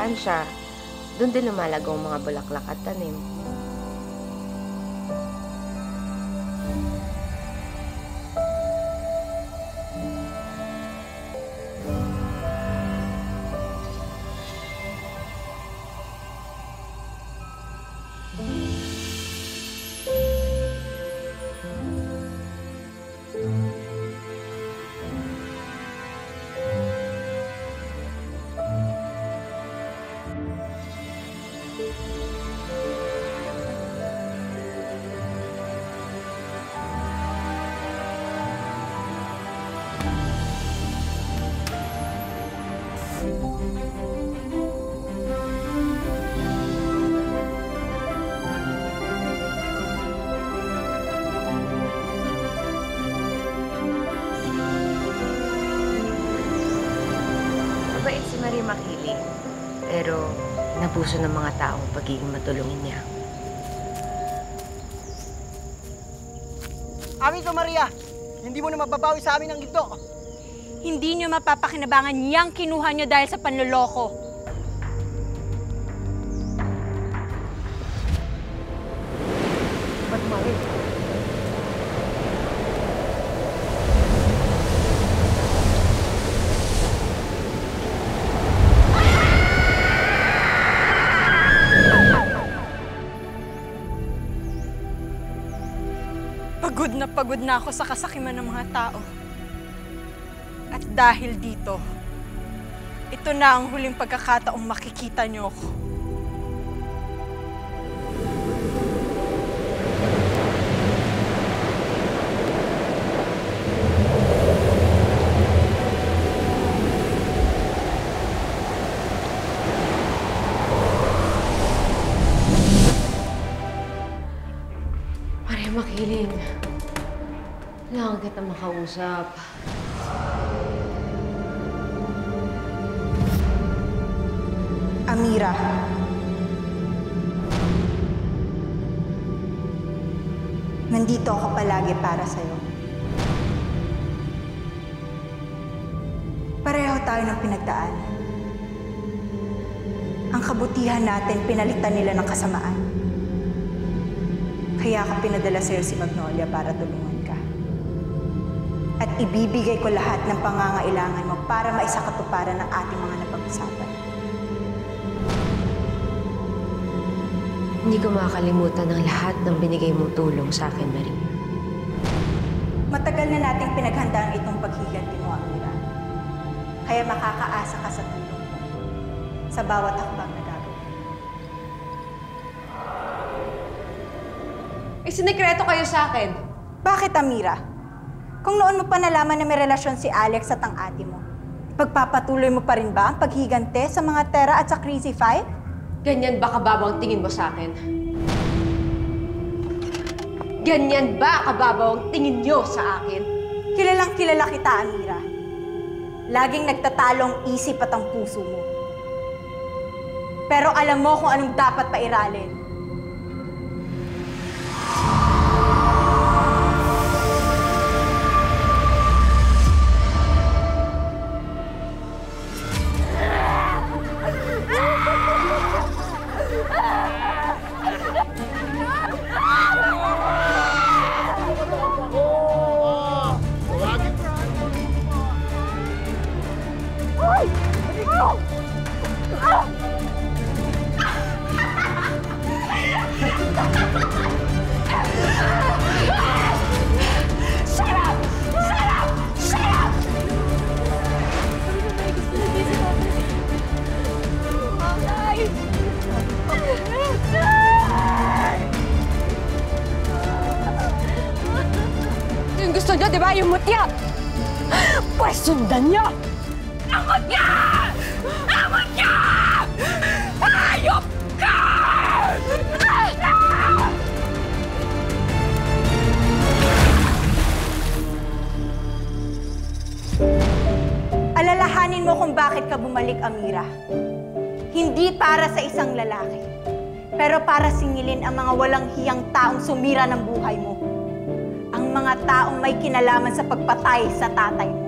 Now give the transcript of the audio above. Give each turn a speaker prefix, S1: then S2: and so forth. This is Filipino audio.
S1: saan siya, doon din lumalago ang mga bulaklak at tanim. Mabait si Marie makiling, pero napuso ng mga taong pagiging matulungin niya.
S2: Amin to, Maria! Hindi mo na mababawi sa amin ang ginto!
S3: Hindi nyo mapapakinabangan niyang kinuha nyo dahil sa panloloko.
S2: Ba't, Marie?
S3: Pagod na ako sa kasakiman ng mga tao. At dahil dito, ito na ang huling pagkakataong makikita niyo ako.
S1: Maria makiling, kailangan kita makausap.
S3: Amira. Nandito ako palagi para sa'yo. Pareho tayo ng pinagdaan. Ang kabutihan natin, pinalitan nila ng kasamaan. Kaya ako pinadala sa'yo si Magnolia para tulungan ka. At ibibigay ko lahat ng pangangailangan mo para maisakatuparan ang ating mga napag-usapan.
S1: Hindi ko makakalimutan ang lahat ng binigay mong tulong sa akin, Maria.
S3: Matagal na nating pinaghandaan itong paghiganti mo, Amira. Kaya makakaasa ka sa tulong mo sa bawat hakbang na gagawin.
S1: Sinikreto kayo sa akin.
S3: Bakit, Amira? Kung noon mo pa nalaman na may relasyon si Alex at ang ate mo, pagpapatuloy mo pa rin ba ang paghigante sa mga Terra at sa Crazy Five?
S1: Ganyan ba kababaw ang tingin mo sa akin? Ganyan ba kababaw ang tingin niyo sa akin?
S3: Kilalang kilala kita, Amira. Laging nagtatalong isip at ang puso mo. Pero alam mo kung anong dapat pairalin.
S1: Yung gusto niyo, di ba? Yung mutya! Pwes sundan niyo! Ang mutya! Ang mutya! Hayop ka!
S3: Alalahanin mo kung bakit ka bumalik, Amira. Hindi para sa isang lalaki, pero para singilin ang mga walang hiyang taong sumira ng buhay mo. Ang mga taong may kinalaman sa pagpatay sa tatay mo.